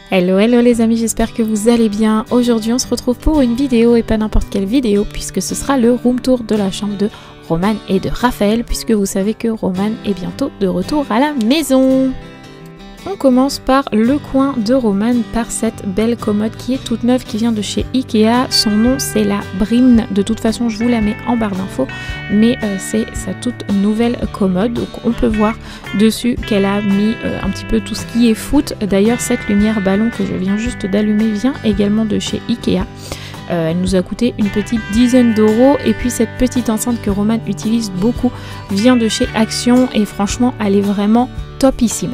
Hello hello les amis, j'espère que vous allez bien. Aujourd'hui on se retrouve pour une vidéo et pas n'importe quelle vidéo puisque ce sera le room tour de la chambre de Roman et de Raphaël, puisque vous savez que Roman est bientôt de retour à la maison. On commence par le coin de Roman, par cette belle commode qui est toute neuve, qui vient de chez Ikea. Son nom c'est la Brim. De toute façon je vous la mets en barre d'infos, mais c'est sa toute nouvelle commode. Donc on peut voir dessus qu'elle a mis un petit peu tout ce qui est foot. D'ailleurs cette lumière ballon que je viens juste d'allumer vient également de chez Ikea. Elle nous a coûté une petite dizaine d'euros, et puis cette petite enceinte que Roman utilise beaucoup vient de chez Action et franchement elle est vraiment topissime.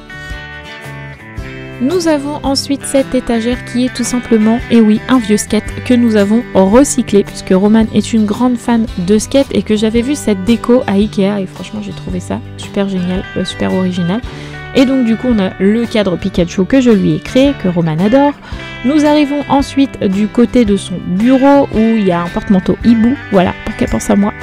Nous avons ensuite cette étagère qui est tout simplement, et oui, un vieux skate que nous avons recyclé, puisque Roman est une grande fan de skate et que j'avais vu cette déco à Ikea et franchement j'ai trouvé ça super génial, super original. Et donc du coup on a le cadre Pikachu que je lui ai créé, que Roman adore. Nous arrivons ensuite du côté de son bureau où il y a un porte-manteau hibou, voilà, pour qu'elle pense à moi.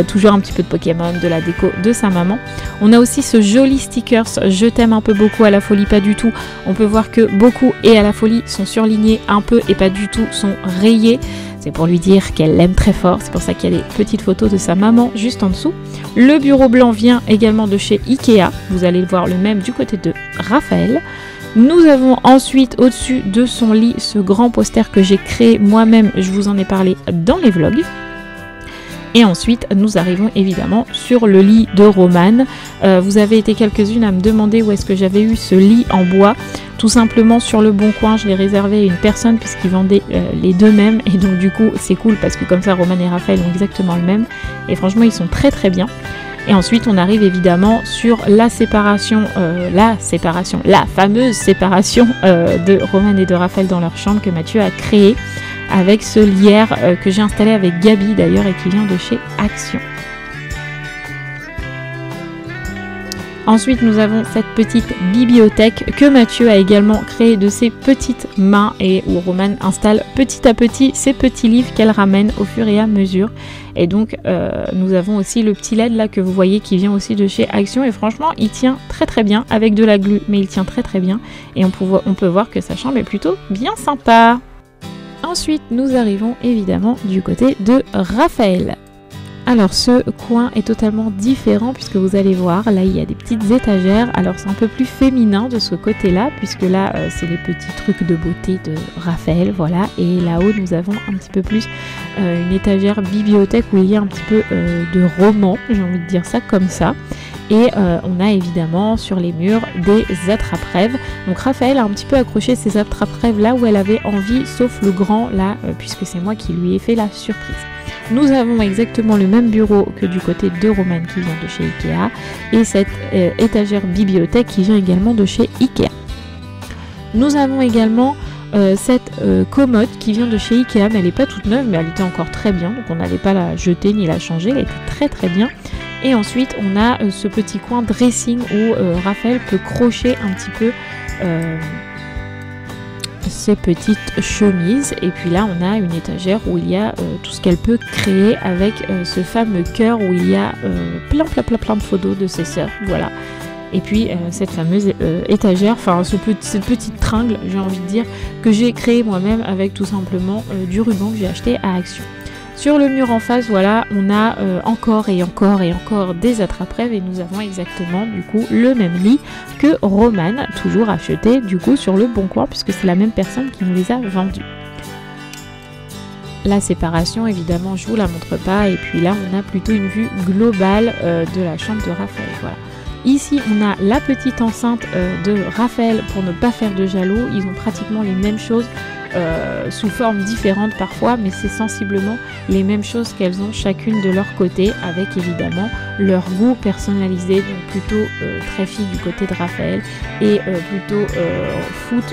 Toujours un petit peu de Pokémon, de la déco de sa maman. On a aussi ce joli stickers, je t'aime un peu beaucoup, à la folie pas du tout. On peut voir que beaucoup et à la folie sont surlignés un peu et pas du tout sont rayés. C'est pour lui dire qu'elle l'aime très fort, c'est pour ça qu'il y a des petites photos de sa maman juste en dessous. Le bureau blanc vient également de chez Ikea, vous allez le voir le même du côté de Raphaël. Nous avons ensuite au-dessus de son lit ce grand poster que j'ai créé moi-même, je vous en ai parlé dans les vlogs. Et ensuite, nous arrivons évidemment sur le lit de Roman. Vous avez été quelques-unes à me demander où est-ce que j'avais eu ce lit en bois. Tout simplement sur le Bon Coin, je l'ai réservé à une personne puisqu'ils vendaient les deux mêmes. Et donc du coup, c'est cool parce que comme ça, Roman et Raphaël ont exactement le même. Et franchement, ils sont très très bien. Et ensuite, on arrive évidemment sur la séparation, la fameuse séparation de Roman et de Raphaël dans leur chambre que Mathieu a créée, avec ce lierre que j'ai installé avec Gabi d'ailleurs et qui vient de chez Action. Ensuite nous avons cette petite bibliothèque que Mathieu a également créée de ses petites mains et où Roman installe petit à petit ces petits livres qu'elle ramène au fur et à mesure. Et donc nous avons aussi le petit LED là que vous voyez qui vient aussi de chez Action, et franchement il tient très très bien avec de la glu, mais il tient très très bien et on peut voir que sa chambre est plutôt bien sympa. Ensuite, nous arrivons évidemment du côté de Raphaël. Alors ce coin est totalement différent puisque vous allez voir, là il y a des petites étagères. Alors c'est un peu plus féminin de ce côté-là puisque là c'est les petits trucs de beauté de Raphaël, voilà. Et là-haut nous avons un petit peu plus une étagère bibliothèque où il y a un petit peu de roman, j'ai envie de dire ça comme ça. Et on a évidemment sur les murs des attrape-rêves. Donc Raphaël a un petit peu accroché ces attrape-rêves là où elle avait envie, sauf le grand là, puisque c'est moi qui lui ai fait la surprise. Nous avons exactement le même bureau que du côté de Roman qui vient de chez Ikea. Et cette étagère bibliothèque qui vient également de chez Ikea. Nous avons également cette commode qui vient de chez Ikea, mais elle n'est pas toute neuve, mais elle était encore très bien. Donc on n'allait pas la jeter ni la changer, elle était très très bien. Et ensuite on a ce petit coin dressing où Raphaël peut crocher un petit peu ses petites chemises. Et puis là on a une étagère où il y a tout ce qu'elle peut créer avec ce fameux cœur où il y a plein de photos de ses sœurs, voilà. Et puis cette fameuse étagère, enfin cette petite tringle, j'ai envie de dire, que j'ai créé moi-même avec tout simplement du ruban que j'ai acheté à Action. Sur le mur en face, voilà, on a encore et encore et encore des attrape-rêves et nous avons exactement du coup le même lit que Roman, toujours acheté du coup sur le Bon Coin puisque c'est la même personne qui nous les a vendus. La séparation, évidemment, je vous la montre pas, et puis là on a plutôt une vue globale de la chambre de Raphaël, voilà. Ici on a la petite enceinte de Raphaël pour ne pas faire de jaloux. Ils ont pratiquement les mêmes choses sous forme différente parfois, mais c'est sensiblement les mêmes choses qu'elles ont chacune de leur côté, avec évidemment leur goût personnalisé, donc plutôt très fille du côté de Raphaël et plutôt foot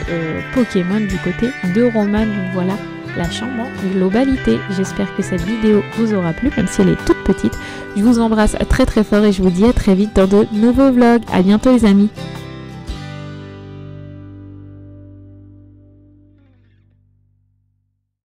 Pokémon du côté de Roman. Donc voilà la chambre en globalité. J'espère que cette vidéo vous aura plu, même si elle est toute petite. Je vous embrasse très très fort et je vous dis à très vite dans de nouveaux vlogs. À bientôt les amis.